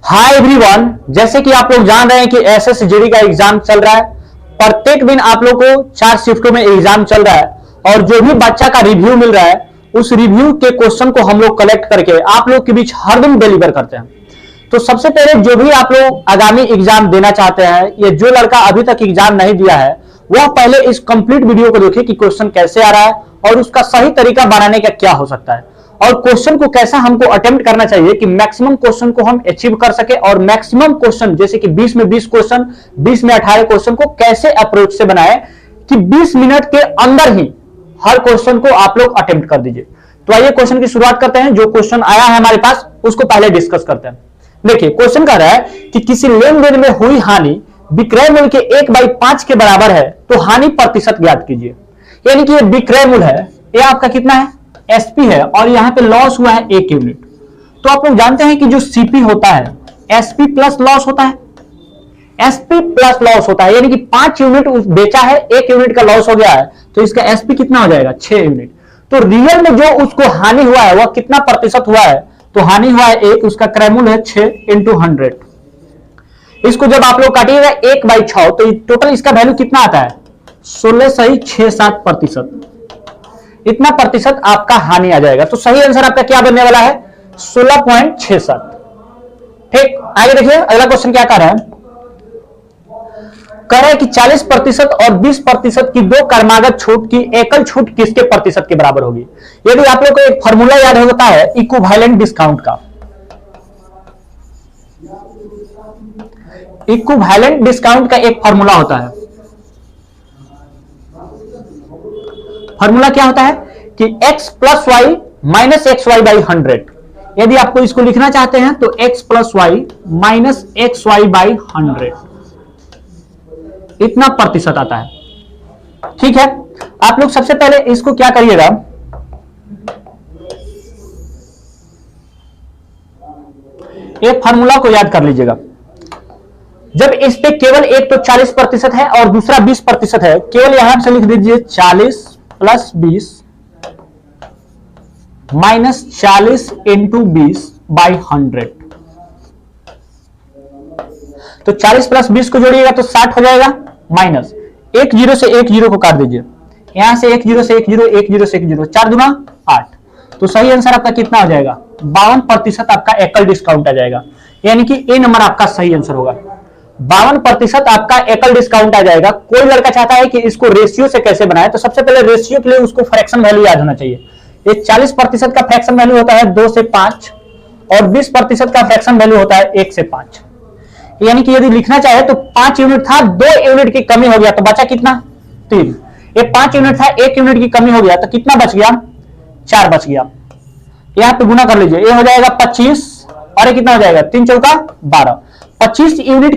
Hi everyone, जैसे कि आप लोग जान रहे हैं कि एसएसजीडी का एग्जाम चल रहा है। प्रत्येक दिन आप लोग को 4 शिफ्टों में एग्जाम चल रहा है और जो भी बच्चा का रिव्यू मिल रहा है उस रिव्यू के क्वेश्चन को हम लोग कलेक्ट करके आप लोग के बीच हर दिन डिलीवर करते हैं। तो सबसे पहले जो भी आप लोग आगामी एग्जाम देना चाहते हैं, ये जो लड़का अभी तक एग्जाम नहीं दिया है वह पहले इस कंप्लीट वीडियो को देखिए कि क्वेश्चन कैसे आ रहा है और उसका सही तरीका बनाने का क्या हो सकता है और क्वेश्चन को कैसा हमको अटेम्प्ट करना चाहिए कि मैक्सिमम क्वेश्चन को हम अचीव कर सके और मैक्सिमम क्वेश्चन जैसे कि 20 में 20 क्वेश्चन, 20 में 18 क्वेश्चन को कैसे अप्रोच से बनाए कि 20 मिनट के अंदर ही हर क्वेश्चन को आप लोग अटेम्प्ट कर दीजिए। तो आइए क्वेश्चन की शुरुआत करते हैं। जो क्वेश्चन आया है हमारे पास उसको पहले डिस्कस करते हैं। देखिए क्वेश्चन कह रहा है कि किसी लेन देन में हुई हानि विक्रय मूल्य के 1/5 के बराबर है तो हानि प्रतिशत ज्ञात कीजिए। यानी कि ये विक्रय मूल्य है, ये आपका कितना है, एसपी है और यहां पे लॉस हुआ है 1 यूनिट। तो आप लोग जानते हैं कि जो सीपी होता है एसपी प्लस लॉस होता है, एसपी प्लस लॉस होता है। यानी कि 5 यूनिट बेचा है, 1 यूनिट का लॉस हो गया है तो इसका एसपी कितना हो जाएगा, 6 यूनिट। तो रियल में जो उसको हानि हुआ है वह कितना प्रतिशत हुआ है, तो हानि हुआ है 1, उसका क्रय मूल्य है 6 × 100। इसको जब आप लोग काटिएगा 1/6 तो टोटल इसका वैल्यू कितना आता है, 16.67%। इतना प्रतिशत आपका हानि आ जाएगा। तो सही आंसर आपका क्या बनने वाला है, 16.67। ठीक, आगे देखिए अगला क्वेश्चन क्या कर रहा है, कह रहा है कि 40% और 20% की दो कर्मागत छूट की एकल छूट किसके प्रतिशत के बराबर होगी। यदि आप लोग को एक फॉर्मूला याद होता है इक्विवेलेंट डिस्काउंट का, इक्विवेलेंट डिस्काउंट का एक फॉर्मूला होता है। फॉर्मूला क्या होता है कि x + y - xy/100। यदि आपको इसको लिखना चाहते हैं तो x + y - xy/100 इतना प्रतिशत आता है। ठीक है, आप लोग सबसे पहले इसको क्या करिएगा, एक फॉर्मूला को याद कर लीजिएगा। जब इस पे केवल एक तो 40% है और दूसरा 20% है, केवल यहां से लिख दीजिए 40 + 20 - 40 × 20/100। तो 40 + 20 को जोड़िएगा तो 60 हो जाएगा, माइनस 1 0 से 1 0 को काट दीजिए, यहां से 1 0 से 1 0, 1 0 से 1 0, 4 दूना 8। तो सही आंसर आपका कितना हो जाएगा, 52% आपका एकल डिस्काउंट आ जाएगा। यानी कि ए नंबर आपका सही आंसर होगा। 52% आपका एकल डिस्काउंट आ जाएगा। कोई लड़का चाहता है कि इसको रेशियो से कैसे बनाए, तो सबसे पहले रेशियो के लिए उसको फ्रैक्शन वैल्यू याद होना चाहिए। ये 40% का फ्रैक्शन वैल्यू होता है 2 से 5 और 20% का फ्रैक्शन वैल्यू होता है 1 से 5। यानी कि यदि लिखना चाहे तो 5 यूनिट था, 2 यूनिट की कमी हो गया तो बचा कितना, 3। ये 5 यूनिट था, 1 यूनिट की कमी हो गया तो कितना बच गया, 4 बच गया। यहां पे गुना कर लीजिए, ये हो जाएगा 25 और ये कितना हो जाएगा, 3 × 4 = 12। 25 यूनिट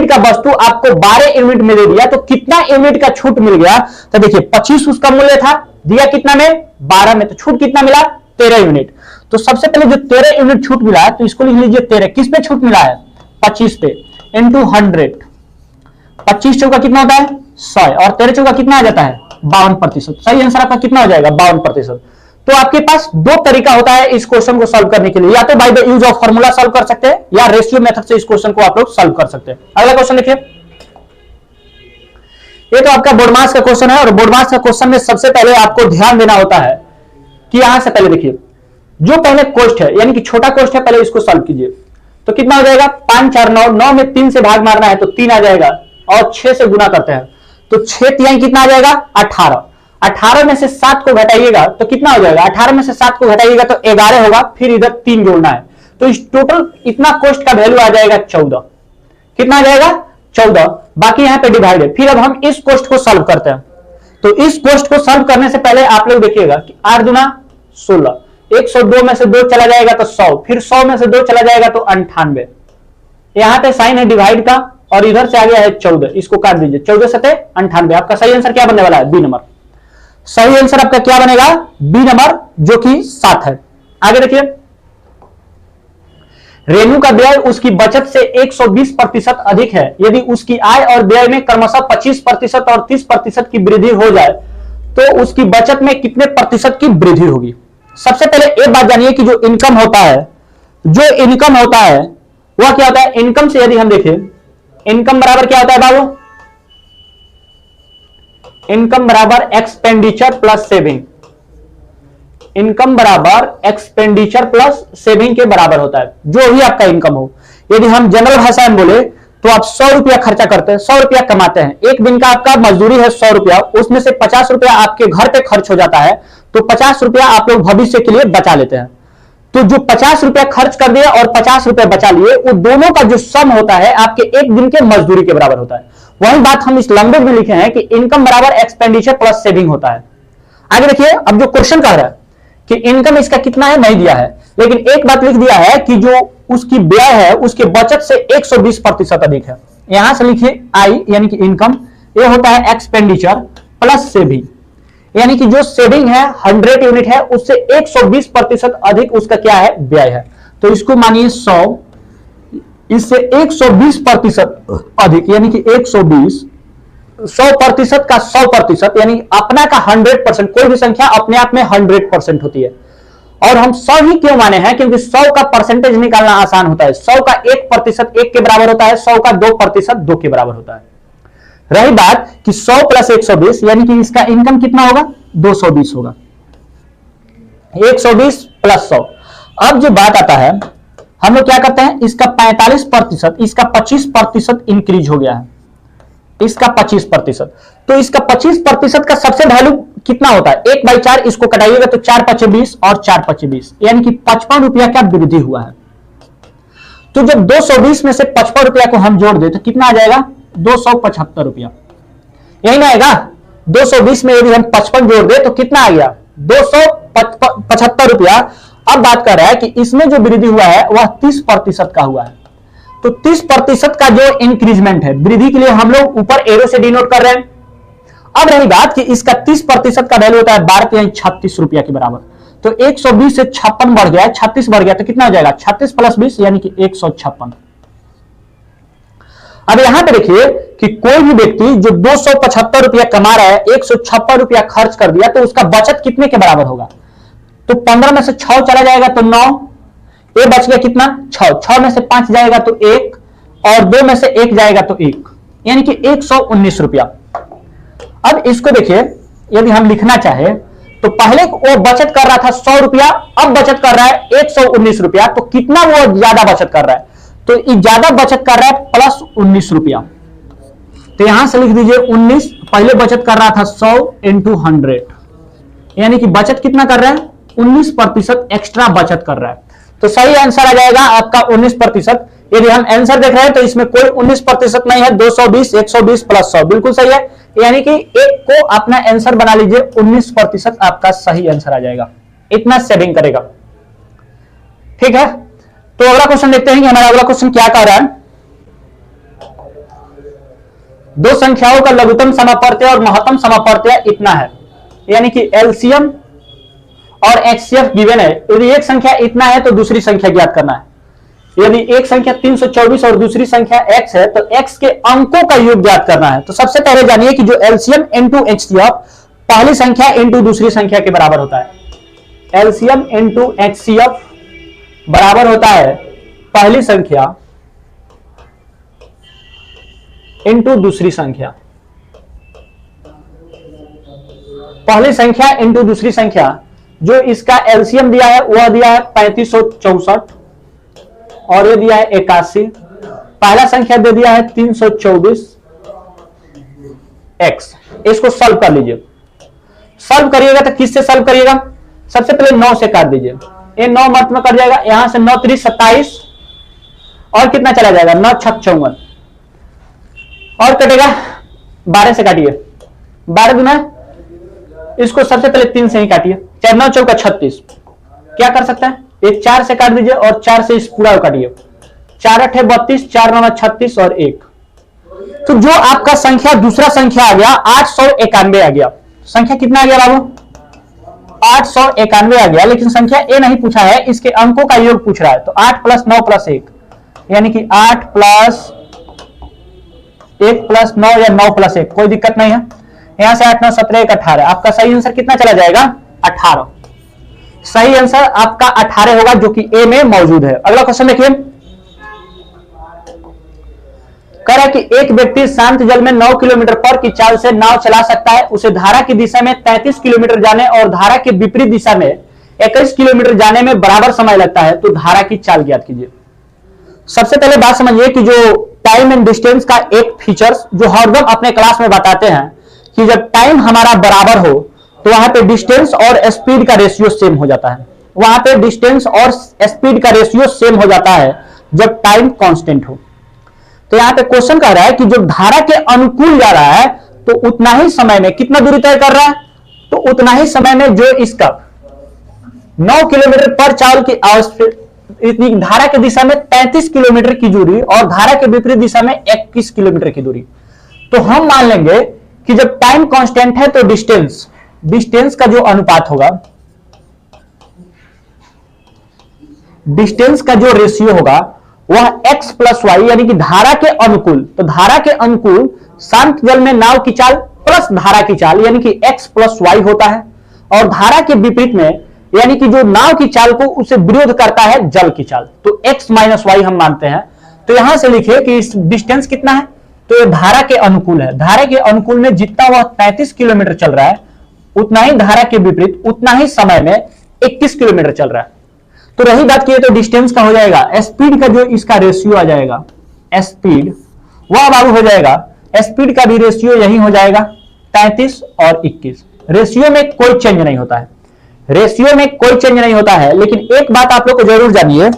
का वस्तु आपको 12 यूनिट में दे दिया तो कितना यूनिट का छूट मिल गया, तो देखिए 25 उसका मूल्य था, दिया कितना में, 12 में, तो छूट कितना मिला, 13 यूनिट। तो सबसे पहले जो 13 यूनिट छूट मिला है तो इसको लिख लीजिए 13 किस पे छूट मिला है, 25 पे, × 100। 25 चौका कितना होता है, 100 और 13 चौका कितना आ जाता है, 52%। सही आंसर आपका कितना हो जाएगा, 52%। तो आपके पास दो तरीका होता है इस क्वेश्चन को सॉल्व करने के लिए, या तो by the use of formula solve कर सकते हैं या रेशियो मेथड से इस क्वेश्चन को आप लोग सॉल्व कर सकते हैं। अगला क्वेश्चन देखिए, ये तो आपका बोर्ड मास का क्वेश्चन है और बोर्ड मास का क्वेश्चन में सबसे पहले आपको ध्यान देना होता है कि यहां से पहले देखिए जो पहले कोष्ठ है यानी कि छोटा कोष्ठ है, पहले इसको सॉल्व कीजिए तो कितना हो जाएगा, 5 4 9, 9 में 3 से भाग मारना है तो 3 आ जाएगा और 6 से गुना करते हैं तो 6 तिहाई कितना आ जाएगा, 18। 18 में से 7 को घटाइएगा तो कितना हो जाएगा, 18 में से 7 को घटाइएगा तो 11 होगा, फिर इधर 3 जोड़ना है तो इस टोटल इतना कोष्ठ का वैल्यू आ जाएगा 14। कितना आ जाएगा, 14। बाकी यहां पे डिवाइड है। फिर अब हम इस कोष्ठ को सॉल्व करते हैं। तो इस कोष्ठ को सॉल्व करने से पहले आप लोग देखिएगा कि 8 दूना 16, 102 में से 2 चला जाएगा तो 100, फिर 100 में से 2 चला जाएगा तो 98। यहां पे साइन है डिवाइड का और इधर से आ गया है 14, इसको काट दीजिए, 14 सते 98। आपका सही आंसर क्या बनने वाला है, बी नंबर। सही आंसर आपका क्या बनेगा, बी नंबर, जो कि 7 है। आगे देखिए, रेणु का व्यय उसकी बचत से 120% अधिक है। यदि उसकी आय और व्यय में क्रमशः 25% और 30% की वृद्धि हो जाए तो उसकी बचत में कितने प्रतिशत की वृद्धि होगी। सबसे पहले एक बात जानिए कि जो इनकम होता है जो इनकम होता है वह क्या होता है, इनकम से यदि हम देखें, इनकम बराबर क्या होता है बाबू, इनकम बराबर एक्सपेंडिचर प्लस सेविंग, इनकम बराबर एक्सपेंडिचर प्लस सेविंग के बराबर होता है। जो भी आपका इनकम हो, यदि हम जनरल भाषा में बोले तो आप 100 रुपया खर्चा करते हैं, 100 रुपया कमाते हैं, एक दिन का आपका मजदूरी है 100 रुपया, उसमें से 50 रुपया आपके घर पे खर्च हो जाता है, तो 50 रुपया आप लोग भविष्य के लिए बचा लेते हैं। तो जो 50 रुपया खर्च कर दिए और 50 रुपया बचा लिए, वो दोनों का जो सम होता है आपके एक दिन के मजदूरी के बराबर होता है। वही बात हम इस लैंग्वेज में लिखे हैं कि इनकम बराबर एक्सपेंडिचर प्लस सेविंग होता है। आगे देखिए, अब जो क्वेश्चन कह रहा है कि इनकम इसका कितना है नहीं दिया है, लेकिन एक बात लिख दिया है कि जो उसकी व्यय है उसके बचत से 120% अधिक है। यहां से लिखिए आई यानी कि इनकम, ये होता है एक्सपेंडिचर प्लस सेविंग, यानी कि जो सेविंग है 100 यूनिट है उससे 120% अधिक उसका क्या है, व्यय है। तो इसको मानिए 100, इससे 120% अधिक यानी कि 120, 100% का 100% यानी अपना का 100%, कोई भी संख्या अपने आप में 100% होती है। और हम 100 ही क्यों माने हैं, क्योंकि 100 का परसेंटेज निकालना आसान होता है। 100 का 1% 1 के बराबर होता है, 100 का 2% 2 के बराबर होता है। रही बात कि 100 प्लस 120 यानी कि इसका इनकम कितना होगा, 220 होगा, 120 प्लस 100। अब जो बात आता है, हम लोग क्या करते हैं, इसका 45%, इसका 25% इंक्रीज हो गया है, इसका 25%, तो इसका 25% का सबसे वैल्यू कितना होता है, 1/4, इसको कटाइएगा तो 4 × 5 = 20 और 4 × 5 = 20, यानी कि 55 रुपया का वृद्धि हुआ है। तो जब 220 में से 55 रुपया को हम जोड़ दे तो कितना आ जाएगा, 275 रुपया, यही ना आएगा। 220 में यदि हम 55 जोड़ दे तो कितना आ गया, 275 रुपया। अब बात कर रहा है कि इसमें जो वृद्धि हुआ है वह 30% का हुआ है। तो 30% का जो इंक्रीजमेंट है, वृद्धि के लिए हम लोग ऊपर एरो से डिनोट कर रहे हैं। अब रही बात कि इसका 30% का वैल्यू होता है 12 यानी 36 रुपया के बराबर। तो 120 से 56 बढ़ गया, 36 बढ़ गया तो कितना हो जाएगा, 36 + 20 यानी कि 156। अब यहां पे देखिए कि कोई भी व्यक्ति जो 275 रुपया कमा रहा है, 156 रुपया खर्च कर दिया, तो उसका बचत कितने के बराबर होगा, तो 15 में से 6 चला जाएगा तो 9, ये बच गया कितना, 6 में से 5 जाएगा तो 1, और 2 में से 1 जाएगा तो 1, यानी कि 119 रुपया। अब इसको देखिए, यदि हम लिखना चाहे तो पहले वो बचत कर रहा था 100 रुपया, अब बचत कर रहा है 119 रुपया, तो कितना वो ज्यादा बचत कर रहा है, तो ज्यादा बचत कर रहा है प्लस 19 रुपया। तो यहां से लिख दीजिए 19, पहले बचत कर रहा था 100 × 100, यानी कि बचत कितना कर रहा है, 19% एक्स्ट्रा बचत कर रहा है। तो सही आंसर आ जाएगा आपका 19%। यदि हम आंसर देख रहे हैं तो इसमें कोई 19% नहीं है, 220, 120 + 100 बिल्कुल सही है, यानी कि एक को अपना आंसर बना लीजिए, 19% आपका सही आंसर आ जाएगा, इतना सेविंग करेगा। ठीक है, तो अगला क्वेश्चन देखते हैं कि हमारा अगला क्वेश्चन क्या कह रहा है। दो संख्याओं का लघुत्तम समापवर्त्य और महत्तम समापवर्त्य इतना है, यानी कि एलसीएम और एचसीएफ गिवन है। यदि एक संख्या इतना है तो दूसरी संख्या ज्ञात करना है। यदि एक संख्या 324 और दूसरी संख्या x है तो x के अंकों का योग ज्ञात करना है। तो सबसे पहले जानिए कि जो एलसीएम इंटू एचसीएफ पहली संख्या इंटू दूसरी संख्या के बराबर होता है। एलसीएम इंटू एचसीएफ बराबर होता है पहली संख्या इंटू दूसरी संख्या, पहली संख्या इंटू दूसरी संख्या। जो इसका एलसीएम दिया है वह दिया है 3564 और ये दिया है 81। पहला संख्या दे दिया है 324 x। इसको सॉल्व कर लीजिए। सॉल्व करिएगा तो किससे सॉल्व करिएगा, सबसे पहले 9 से काट दीजिए, ये 9 मत में कट जाएगा, यहां से 9 × 3 = 27 और कितना चला जाएगा 9 × 6 = 54 और कटेगा 12 से काटिए, 12 गुना, इसको सबसे पहले 3 से ही काटिए, 4 × 9 = 4 = 36। क्या कर सकते हैं, एक 4 से काट दीजिए और 4 से इस पूरा काटिए, 4 × 8 = 32, 4 × 9 = 36 और 1। तो जो आपका संख्या दूसरा संख्या आ गया 891 आ गया। संख्या कितना आ गया बाबू, 891 आ गया, लेकिन संख्या ए नहीं पूछा है, इसके अंकों का योग पूछ रहा है। तो 8 + 9 + 1 यानी कि 8 + 1 + 9 या 9 + 1, कोई दिक्कत नहीं है। यहां से 8 × 9 = 17, 1 = 18। आपका सही आंसर कितना चला जाएगा, 18। सही आंसर आपका 18 होगा, जो कि ए में मौजूद है। अगला क्वेश्चन देखिए, कह रहा है कि एक व्यक्ति शांत जल में 9 किलोमीटर पर की चाल से नाव चला सकता है। उसे धारा की दिशा में 33 किलोमीटर जाने और धारा के विपरीत दिशा में 21 किलोमीटर जाने में बराबर समय लगता है, तो धारा की चाल ज्ञात कीजिए। सबसे पहले बात समझिए कि जो टाइम एंड डिस्टेंस का एक फीचर्स जो हरदम अपने क्लास में बताते हैं कि जब टाइम हमारा बराबर हो तो वहां पे डिस्टेंस और स्पीड का रेशियो सेम हो जाता है। वहां पे डिस्टेंस और स्पीड का रेशियो सेम हो जाता है जब टाइम कांस्टेंट हो। तो यहां पे क्वेश्चन कह रहा है कि जब धारा के अनुकूल जा रहा है तो उतना ही समय में कितना दूरी तय कर रहा है, तो उतना ही समय में जो इसका 9 किलोमीटर पर चाल की इतनी धारा की दिशा में 33 किलोमीटर की दूरी और धारा के विपरीत दिशा में 21 किलोमीटर की दूरी। तो हम मान लेंगे कि जब टाइम कांस्टेंट है तो डिस्टेंस का जो अनुपात होगा, डिस्टेंस का जो रेशियो होगा वह x प्लस वाई, यानी कि धारा के अनुकूल। तो धारा के अनुकूल शांत जल में नाव की चाल प्लस धारा की चाल यानी कि x प्लस वाई होता है, और धारा के विपरीत में यानी कि जो नाव की चाल को उसे विरोध करता है जल की चाल, तो x माइनस वाई हम मानते हैं। तो यहां से लिखिए कि इस डिस्टेंस कितना है, तो ये धारा के अनुकूल है। धारा के अनुकूल में जितना वह 33 किलोमीटर चल रहा है उतना ही धारा के विपरीत उतना ही समय में 21 किलोमीटर चल रहा है। तो रही बात की तो डिस्टेंस का हो जाएगा, स्पीड का जो इसका रेशियो आ जाएगा, स्पीड वह बाबू हो जाएगा, स्पीड का भी रेशियो यही हो जाएगा 33 और 21। रेशियो में कोई चेंज नहीं होता है, रेशियो में कोई चेंज नहीं होता है। लेकिन एक बात आप लोग को जरूर जानिए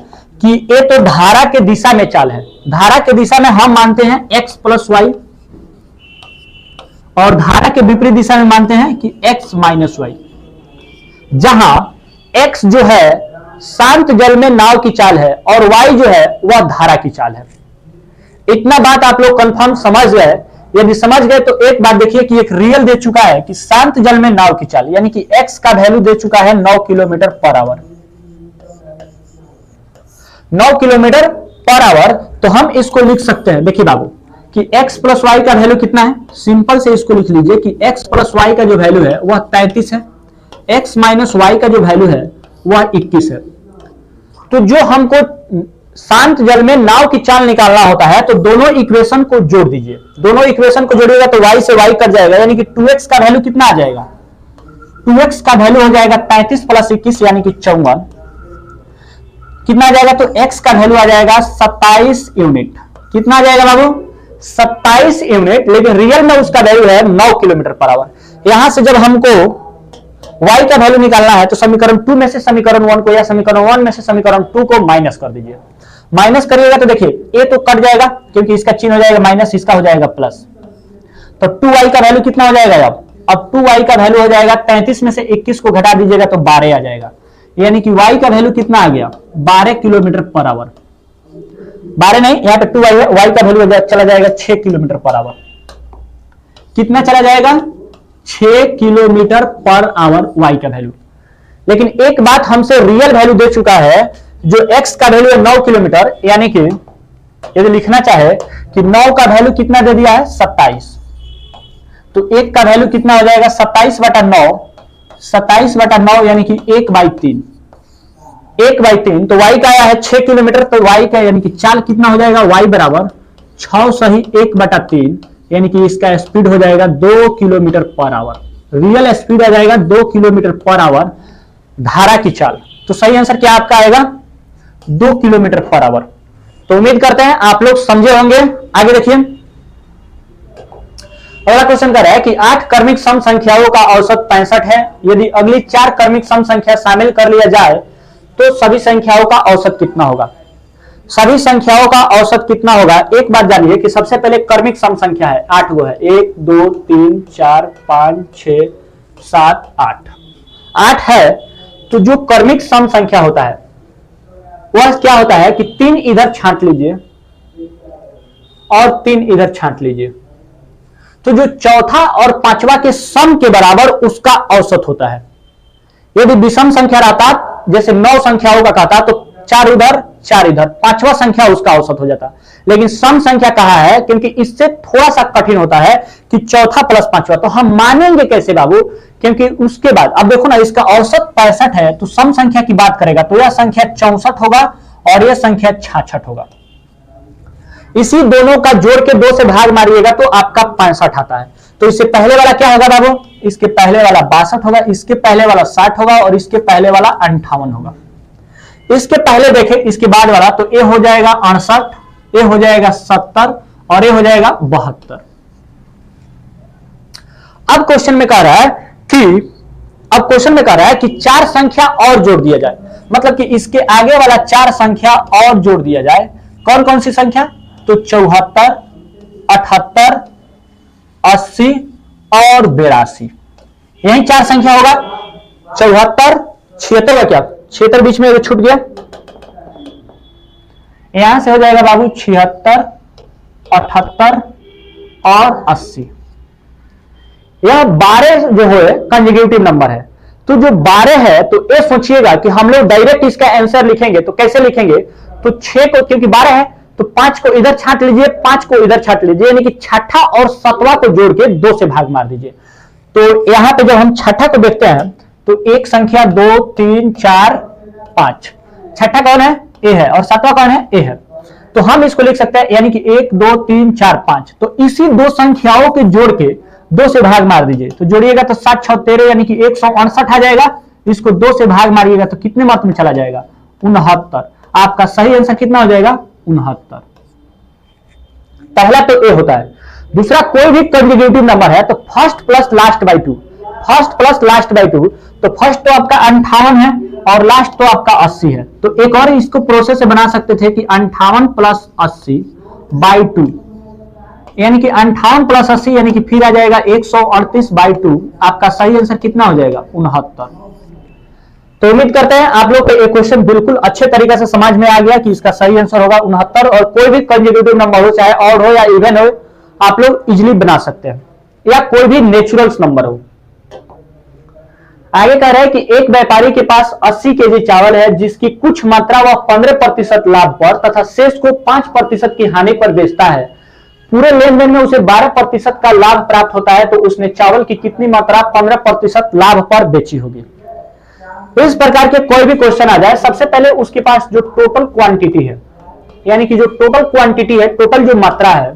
कि ये तो धारा के दिशा में चाल है। धारा के दिशा में हम मानते हैं x प्लस वाई, और धारा के विपरीत दिशा में मानते हैं कि x माइनस वाई, जहां x जो है शांत जल में नाव की चाल है और y जो है वह धारा की चाल है। इतना बात आप लोग कंफर्म समझ गए। यदि समझ गए तो एक बात देखिए कि एक रियल दे चुका है कि शांत जल में नाव की चाल यानी कि x का वैल्यू दे चुका है 9 kilometre per hour, 9 kilometre per hour. तो हम इसको लिख सकते हैं, देखिए बाबू कि x प्लस वाई का वैल्यू कितना है, सिंपल से इसको लिख लीजिए कि x प्लस वाई का जो वैल्यू है वह 33 है, x माइनस वाई का जो वैल्यू है वह 21 है। तो जो हमको शांत जल में नाव की चाल निकालना होता है तो दोनों इक्वेशन को जोड़ दीजिए। दोनों इक्वेशन को जोड़िएगा तो y से y कट जाएगा, यानी कि 2x का वैल्यू कितना आ जाएगा, 2x का वैल्यू हो जाएगा 33 प्लस 21 यानी कि 54। कितना आ जाएगा, तो x का वैल्यू आ जाएगा 27 यूनिट। कितना आ जाएगा बाबू, 27 यूनिट। लेकिन रियल में उसका वैल्यू है 9 किलोमीटर पर आवर। यहां से जब हमको y का वैल्यू निकालना है तो समीकरण 2 में से समीकरण 1 को या समीकरण 1 में से समीकरण 2 को माइनस कर दीजिए। माइनस करिएगा तो देखिए a तो कट जाएगा क्योंकि इसका चिन्ह हो जाएगा माइनस, इसका हो जाएगा प्लस। तो 2y का वैल्यू कितना हो जाएगा, अब 2y का वैल्यू हो जाएगा 33 में से 21 को घटा दीजिएगा तो 12 आ जाएगा, यानी कि y का वैल्यू कितना आ गया 12 किलोमीटर पर आवर। 12 नहीं, यहाँ पे 2y है, y का वैल्यू चला जाएगा 6 किलोमीटर पर आवर। कितना चला जाएगा, 6 किलोमीटर पर आवर y का वैल्यू। लेकिन एक बात हमसे रियल वैल्यू दे चुका है, जो x का वैल्यू है 9 किलोमीटर, यानी कि यदि लिखना चाहे कि 9 का वैल्यू कितना दे दिया है 27, तो 1 का वैल्यू कितना हो जाएगा 27/9, 27/9 यानी कि 1/3, 1/3। तो y का आया है 6 किलोमीटर, तो y का यानी कि चाल कितना हो जाएगा, y बराबर 6 सही 1/3, यानी कि इसका स्पीड हो जाएगा 2 kilometre per hour. Real speed आ जाएगा 2 किलोमीटर पर आवर धारा की चाल। तो सही आंसर क्या आपका आएगा, 2 किलोमीटर पर आवर। तो उम्मीद करते हैं आप लोग समझे होंगे। आगे देखिए, अगला क्वेश्चन कर रहा है कि 8 क्रमिक सम संख्याओं का औसत 65 है। यदि अगली 4 क्रमिक सम संख्या शामिल कर लिया जाए तो सभी संख्याओं का औसत कितना होगा। सभी संख्याओं का औसत कितना होगा, एक बात जानिए कि सबसे पहले क्रमिक सम संख्या है 8 गो है, 1 2 3 4 5 6 7 8 है। तो जो क्रमिक सम संख्या होता है वह क्या होता है कि 3 इधर छांट लीजिए और 3 इधर छांट लीजिए, तो जो चौथा और पांचवा के सम के बराबर उसका औसत होता है। यदि विषम संख्या रहता, जैसे 9 संख्याओं का कहता, तो 4 उधर 4 इधर, पांचवा संख्या उसका औसत हो जाता। लेकिन सम संख्या कहा है क्योंकि इससे थोड़ा सा कठिन होता है कि चौथा प्लस पांचवा। तो हम मानेंगे कैसे बाबू क्योंकि उसके बाद अब देखो ना, इसका औसत 65 है, तो सम संख्या की बात करेगा तो यह संख्या 64 होगा और यह संख्या 66 होगा। इसी दोनों का जोड़ के 2 से भाग मारिएगा तो आपका 65 आता है। तो इससे पहले वाला क्या होगा बाबू, इसके पहले वाला 62 होगा, इसके पहले वाला 60 होगा और इसके पहले वाला 58 होगा। इसके पहले देखें, इसके बाद वाला तो ये हो जाएगा 68, ये हो जाएगा 70 और ये हो जाएगा 72। अब क्वेश्चन में कह रहा है कि 4 संख्या और जोड़ दिया जाए, मतलब कि इसके आगे वाला 4 संख्या और जोड़ दिया जाए। कौन कौन सी संख्या, तो 74, 78, 80 और 82, यही 4 संख्या होगा। 74, 76 का क्या, 76 बीच में छूट गया, यहां से हो जाएगा बाबू 76, 78 और 80। यह 12 जो है कंजुगेटिव नंबर है, तो जो 12 है तो ये सोचिएगा कि हम लोग डायरेक्ट इसका आंसर लिखेंगे तो कैसे लिखेंगे, तो 6 को, क्योंकि 12 है तो 5 को इधर छांट लीजिए, 5 को इधर छांट लीजिए, यानी कि छठा और 7वां को जोड़ के 2 से भाग मार दीजिए। तो यहां पे जब हम छठा को देखते हैं तो एक संख्या 2 3 4 5, छठा कौन है, ए है, और 7वां कौन है, ए है। तो हम इसको लिख सकते हैं यानी कि 1 2 3 4 5, तो इसी 2 संख्याओं के जोड़ के 2 से भाग मार दीजिए, तो जोड़िएगा तो 7 6 13 यानी कि 159 आ जाएगा। इसको 2 से भाग मारिएगा तो कितने मात्रा में चला जाएगा, 69। आपका सही आंसर कितना हो जाएगा, 69। पहला तो ए होता है। दूसरा, कोई भी कंजुगेटिव नंबर है तो first plus last by 2, first plus last by 2, तो फर्स्ट तो आपका 58 है और लास्ट तो आपका 80 है। तो एक और इसको प्रोसेस से बना सकते थे कि 58 प्लस 80 बाई 2, यानी कि 58 प्लस 80 यानी कि फिर आ जाएगा 138 बाई 2। आपका सही आंसर कितना हो जाएगा, 69। तो उम्मीद करते हैं आप लोग को ये क्वेश्चन बिल्कुल अच्छे तरीके से समझ में आ गया कि इसका सही आंसर होगा 69, और कोई भी कंजुगेटिव नंबर हो, चाहे ऑड हो या इवन हो, आप लोग इजीली बना सकते हैं, या कोई भी नेचुरल्स नंबर हो। आगे कह रहा है कि एक व्यापारी के पास 80 केजी चावल है जिसकी कुछ मात्रा वह 15% लाभ पर तथा शेष को 5% की हानि पर बेचता है। पूरे लेन देन में उसे 12% का लाभ प्राप्त होता है, तो उसने चावल की कितनी मात्रा 15% लाभ पर बेची होगी। इस प्रकार के कोई भी क्वेश्चन आ जाए, सबसे पहले उसके पास जो टोटल क्वांटिटी है, यानी कि जो टोटल क्वांटिटी है, टोटल जो मात्रा है,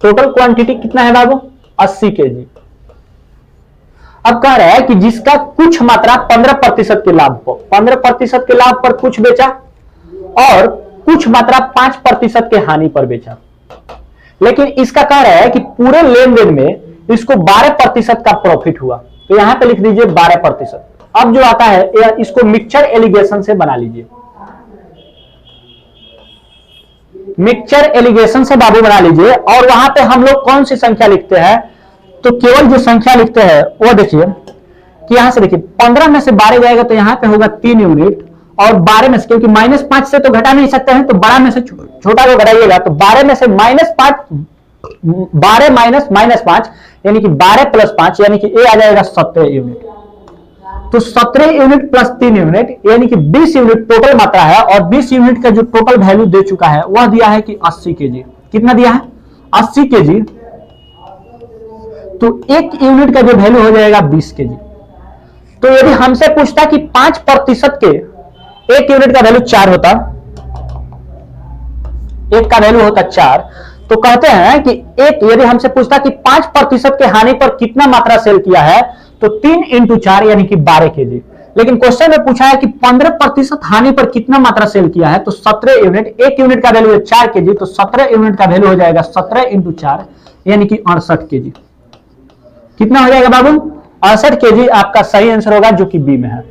टोटल क्वांटिटी कितना है बाबू, 80 केजी। अब कह रहा है कि जिसका कुछ मात्रा 15% के लाभ पर, 15% के लाभ पर कुछ बेचा और कुछ मात्रा 5% के हानि पर बेचा। लेकिन इसका कह रहा है कि पूरे लेन देन में इसको 12% का प्रॉफिट हुआ, तो यहां पे लिख दीजिए 12%। अब जो आता है इसको मिक्सचर एलिगेशन से बना लीजिए, मिक्सचर एलिगेशन से बाबू बना लीजिए। और वहां पे हम लोग कौन सी संख्या लिखते हैं, तो केवल जो संख्या लिखते हैं वो देखिए कि यहां से देखिए 15 में से 12 जाएगा तो यहां पे होगा 3 यूनिट, और 12 में से, क्योंकि -5 से तो घटा नहीं सकते हैं, तो बड़ा में से छोटा को घटाइएगा, तो 12 में से -5, 12 माइनस -5 यानी कि 12 प्लस 5 यानी कि ये आ जाएगा 17 यूनिट। तो 17 यूनिट प्लस 3 यूनिट यानी कि 20 यूनिट टोटल मात्रा है, और 20 यूनिट का जो टोटल वैल्यू दे चुका है वह दिया है कि 80 केजी। कितना दिया है, 80 केजी। तो 1 यूनिट का जो वैल्यू हो जाएगा 20 केजी। तो यदि हमसे पूछता कि 5% के 1 यूनिट का वैल्यू 4 होता, 1 का वैल्यू होता 4, तो कहते हैं कि एक, यदि हमसे पूछता कि 5% के हानि पर कितना मात्रा सेल किया है, तो 3 × 4 यानी कि 12 केजी। लेकिन क्वेश्चन में पूछा है कि 15% हानि पर कितना मात्रा सेल किया है, तो 17 यूनिट। 1 यूनिट का वैल्यू है 4 केजी, तो 17 यूनिट का वैल्यू हो जाएगा 17 × 4 यानी कि 68 केजी। कितना हो जाएगा बाबू, 68 केजी आपका सही आंसर होगा, जो कि बी में है।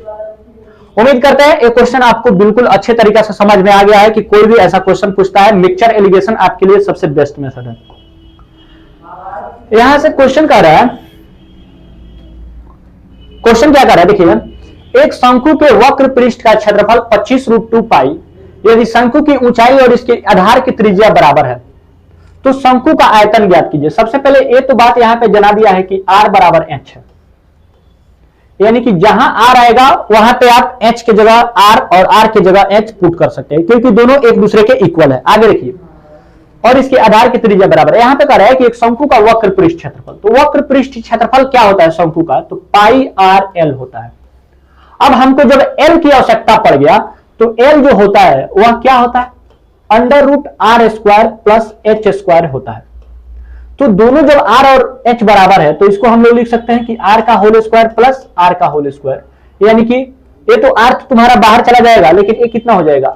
उम्मीद करते हैं ये क्वेश्चन आपको बिल्कुल अच्छे तरीके से समझ में आ गया है कि कोई भी ऐसा क्वेश्चन पूछता है, मिक्सचर एलिगेशन आपके लिए सबसे बेस्ट मेथड है। यहां से क्वेश्चन कह रहा है, क्वेश्चन क्या कर रहा है देखिए, एक शंकु के वक्र पृष्ठ का क्षेत्रफल 25√2 पाई, यदि शंकु की ऊंचाई और इसके आधार की त्रिज्या बराबर है तो शंकु का आयतन ज्ञात कीजिए। सबसे पहले ये तो बात यहां पे जना दिया है कि r बराबर h है, यानी कि जहां r आएगा वहां पे आप h के जगह r और r के जगह h पुट कर सकते हैं, क्योंकि दोनों एक दूसरे के इक्वल है। आगे देखिए, और इसके आधार की त्रिज्या बराबर है। यहां पे कह रहा है कि एक शंकु का वक्र पृष्ठ क्षेत्रफल, तो वक्र पृष्ठ क्षेत्रफल क्या होता है शंकु का, तो पाई आर एल होता है। अब हमको जब एल की आवश्यकता पड़ गया तो एल जो होता है वह क्या होता है, under root R square plus H square होता है। तो दोनों जब आर और एच बराबर है तो इसको हम लोग लिख सकते हैं कि आर का होल स्क्वायर प्लस आर का होल स्क्वायर, यानी कि ये तो आर तुम्हारा बाहर चला जाएगा लेकिन ये कितना हो जाएगा,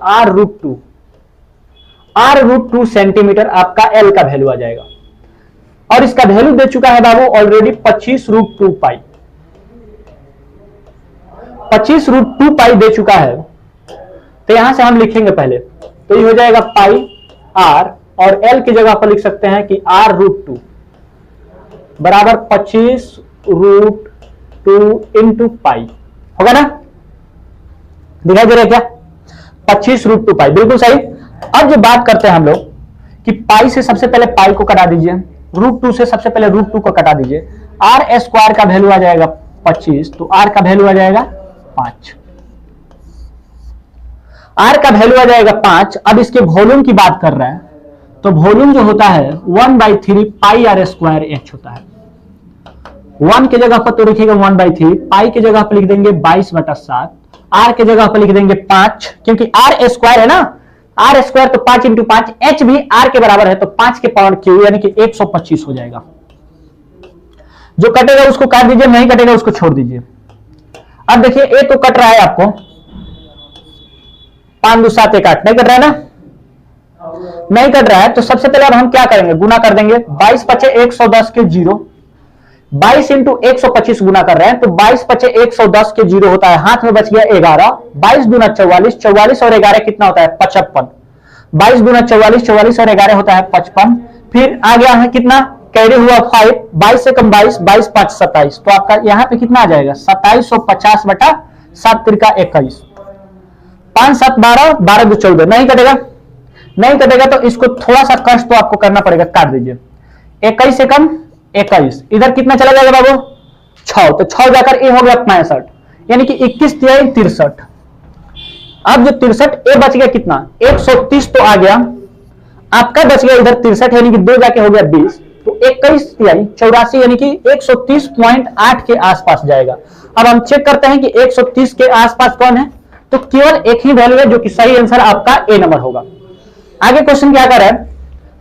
r√2 सेंटीमीटर आपका एल का वैल्यू आ जाएगा। और इसका वैल्यू दे चुका है बाबू ऑलरेडी 25√2 पाई, 25√2 पाई दे चुका है। तो यहां से हम लिखेंगे पहले, तो ये हो जाएगा पाई आर और एल की जगह पर लिख सकते हैं कि r√2 बराबर 25√2 इंटू पाई, होगा ना, दिखाई दे रहा है क्या, 25√2 पाई, बिल्कुल सही। अब जो बात करते हैं हम लोग कि पाई से सबसे पहले पाई को कटा दीजिए, √2 से सबसे पहले √2 को कटा दीजिए, आर स्क्वायर का वैल्यू आ जाएगा 25, तो आर का वैल्यू आ जाएगा 5, आर का वैल्यू आ जाएगा 5। अब इसके वॉल्यूम की बात कर रहा है तो वॉल्यूम जो होता है 1/3 पाई आर स्क्वायर एच होता है। 1 की जगह पर तो लिखिएगा 1/3, पाई की जगह पर लिख देंगे 22/7, आर की जगह पर लिख देंगे 5, क्योंकि आर स्क्वायर है ना, आर स्क्वायर तो 5 इंटू 5, एच भी आर के बराबर है तो 5 के पावर क्यू यानी कि 125 हो जाएगा। जो कटेगा उसको काट दीजिए, नहीं कटेगा उसको छोड़ दीजिए। अब देखिए ए तो कट रहा है आपको 5 2 7 काट, नहीं कट रहा है ना, नहीं कट रहा है तो सबसे पहले अब हम क्या करेंगे, गुना कर देंगे, 22 पचे 110 के 0, 22 इंटू 125 गुना कर रहे हैं तो 22 पचे 110 के 0 होता है, हाथ में बच गया 11, 22 दूना 44, 44 और 11 कितना होता है 55, 22 दूना 44, 44 और 11 होता है 55, फिर आ गया है कितना, कैरी हुआ 5, 22 से कम 22, 22 5 27, तो आपका यहाँ पे कितना आ जाएगा 2750/7 त्रिका 21, 5 7 12, 12 2 14, नहीं कटेगा, नहीं कटेगा तो इसको थोड़ा सा कष्ट तो आपको करना पड़ेगा, काट दीजिए, 21 से कम 21, इधर कितना चला जाएगा बाबू 6, तो 6 जाकर ए हो गया 65, यानी कि 21 3 63। अब जो 63 ए बच गया कितना 130 तो आ गया आपका, बच गया इधर 63 यानी कि 2 जाके हो गया 20, तो 21 3 84 यानी कि 130.8 के आसपास जाएगा। अब हम चेक करते हैं कि 130 के आसपास कौन है, तो केवल एक ही वैल्यू है जो कि सही आंसर आपका ए नंबर होगा। आगे क्वेश्चन क्या कर रहा है,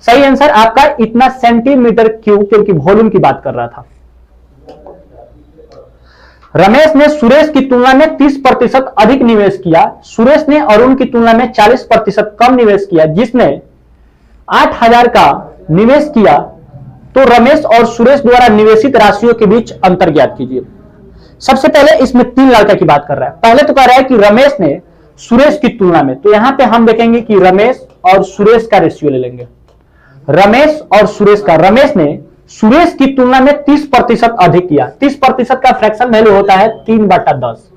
सही आंसर आपका इतना सेंटीमीटर क्यूब, क्योंकि वॉल्यूम की बात कर रहा था। रमेश ने सुरेश की तुलना में 30% अधिक निवेश किया, सुरेश ने अरुण की तुलना में 40% कम निवेश किया, जिसने 8000 का निवेश किया, तो रमेश और सुरेश द्वारा निवेशित राशियों के बीच अंतर ज्ञात कीजिए। सबसे पहले इसमें 3 लड़का की बात कर रहा है। पहले तो कह रहा है कि रमेश ने सुरेश की तुलना में, तो यहां पे हम देखेंगे कि रमेश और सुरेश का रेशियो ले लेंगे, रमेश और सुरेश का, रमेश ने सुरेश की तुलना में 30% अधिक किया, 30% का फ्रैक्शन वैल्यू होता है 3/10,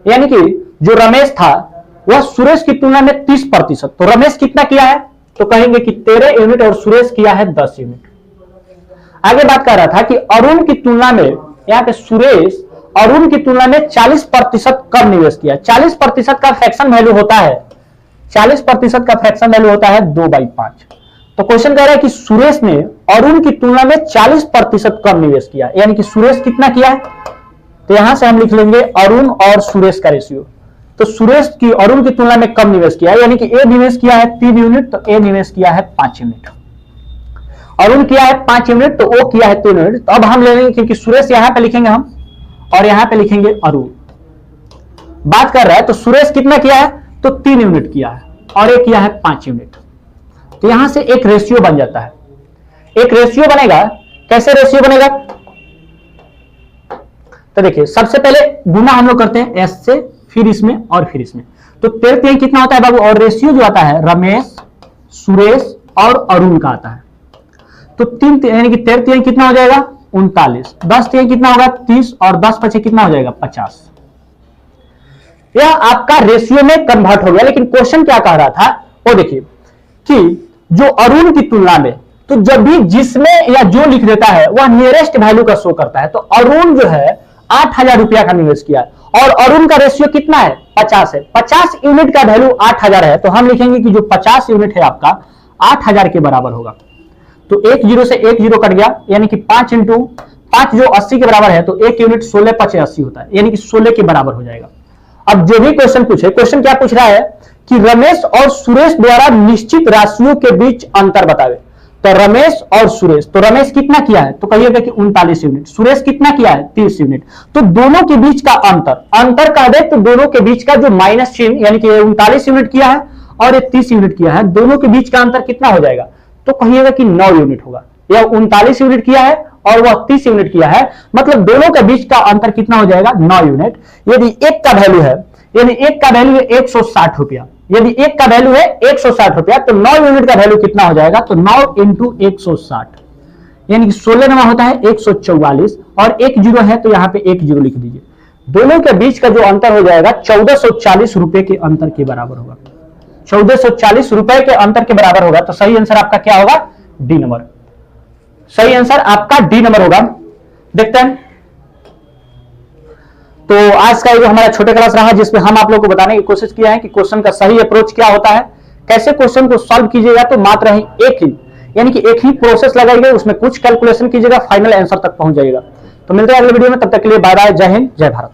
यानी कि जो रमेश था वह सुरेश की तुलना में 30%, तो रमेश कितना किया है, तो कहेंगे कि 13 यूनिट और सुरेश किया है 10 यूनिट। आगे बात कर रहा था कि अरुण की तुलना में, यहाँ पे सुरेश अरुण की तुलना में 40% कम निवेश किया, 40% का फ्रैक्शन वैल्यू होता है, 40% का फ्रैक्शन वैल्यू होता है 2/5। तो क्वेश्चन कह रहा है कि सुरेश ने अरुण की तुलना में 40% कम निवेश किया, यानी कि सुरेश कितना किया है, तो यहां से हम लिख लेंगे अरुण और सुरेश का रेशियो, तो सुरेश की अरुण की तुलना में कम निवेश किया, यानी कि ए निवेश किया है 3 यूनिट, तो ए निवेश किया है 5 यूनिट, अरुण किया है 5 यूनिट, तो ओ किया है 3 यूनिट। तो अब हम ले लेंगे, क्योंकि सुरेश यहां पे लिखेंगे हम और यहां पे लिखेंगे अरुण, बात कर रहा है तो सुरेश कितना किया है, तो 3 यूनिट किया है और एक किया है 5 यूनिट, तो यहां से एक रेशियो बन जाता है, एक रेशियो बनेगा। कैसे रेशियो बनेगा, तो देखिए सबसे पहले गुना हम लोग करते हैं एस से, फिर इसमें और फिर इसमें, तो 13 कितना होता है बाबू, और रेशियो जो आता है रमेश सुरेश और अरुण का आता है, तो 3 यानी कि 13 कितना हो जाएगा 39, 10 कितना होगा 30 और 10 5 कितना हो जाएगा 50। यह आपका रेशियो में कन्वर्ट हो गया। लेकिन क्वेश्चन क्या कह रहा था वो देखिए कि जो अरुण की तुलना में, तो जब भी जिसमें या जो लिख देता है वह नियरेस्ट वैल्यू का शो करता है, तो अरुण जो है 8000 रुपया का निवेश किया और अरुण का रेशियो कितना है 50 है, 50 यूनिट का वैल्यू 8000 है, तो हम लिखेंगे कि जो 50 यूनिट है आपका 8000 के बराबर होगा। तो एक जीरो से एक जीरो कट गया, यानी कि 5 इंटू 5 जो 80 के बराबर है, तो एक यूनिट 16 5 80 होता है, यानी कि 16 के बराबर हो जाएगा। अब जो भी क्वेश्चन पूछे, क्वेश्चन क्या पूछ रहा है कि रमेश और सुरेश द्वारा निश्चित राशियों के बीच अंतर बतावे। तो रमेश और सुरेश, तो रमेश कितना किया है, तो कहिएगा कि 39 यूनिट, सुरेश कितना किया है 30 यूनिट। तो दोनों के बीच का अंतर कह दे तो दोनों के बीच का जो माइनस चिन्ह, यानी कि 39 यूनिट किया है और ये 30 यूनिट किया है, दोनों के बीच का अंतर कितना हो जाएगा, तो कहिएगा कि 9 यूनिट होगा। यह 39 यूनिट किया है और वह 30 यूनिट किया है, मतलब दोनों के बीच का अंतर कितना हो जाएगा, 9 यूनिट। यदि एक का वैल्यू है, यदि एक का वैल्यू है 160 रुपया, यदि एक का वैल्यू है 160 रुपया, तो 9 यूनिट का वैल्यू कितना हो जाएगा, तो 9 इंटू 160, यानी कि 16 नमा होता है 144, और एक जीरो है तो यहां पे एक जीरो लिख दीजिए। दोनों के बीच का जो अंतर हो जाएगा 1440 रुपए के अंतर के बराबर होगा, 1440 रुपए के अंतर के बराबर होगा। तो सही आंसर आपका क्या होगा, डी नंबर। सही आंसर आपका डी नंबर होगा। देखते हैं, तो आज का ये जो हमारा छोटे क्लास रहा, जिसमें हम आप लोगों को बताने की कोशिश किया है कि क्वेश्चन का सही अप्रोच क्या होता है, कैसे क्वेश्चन को सॉल्व कीजिएगा। तो मात्र एक ही, यानी कि एक ही प्रोसेस लगाइएगा, उसमें कुछ कैलकुलेशन कीजिएगा, फाइनल आंसर तक पहुंच जाइएगा। तो मिलते हैं अगले वीडियो में, तब तक के लिए बाय बाय, जय हिंद जय भारत।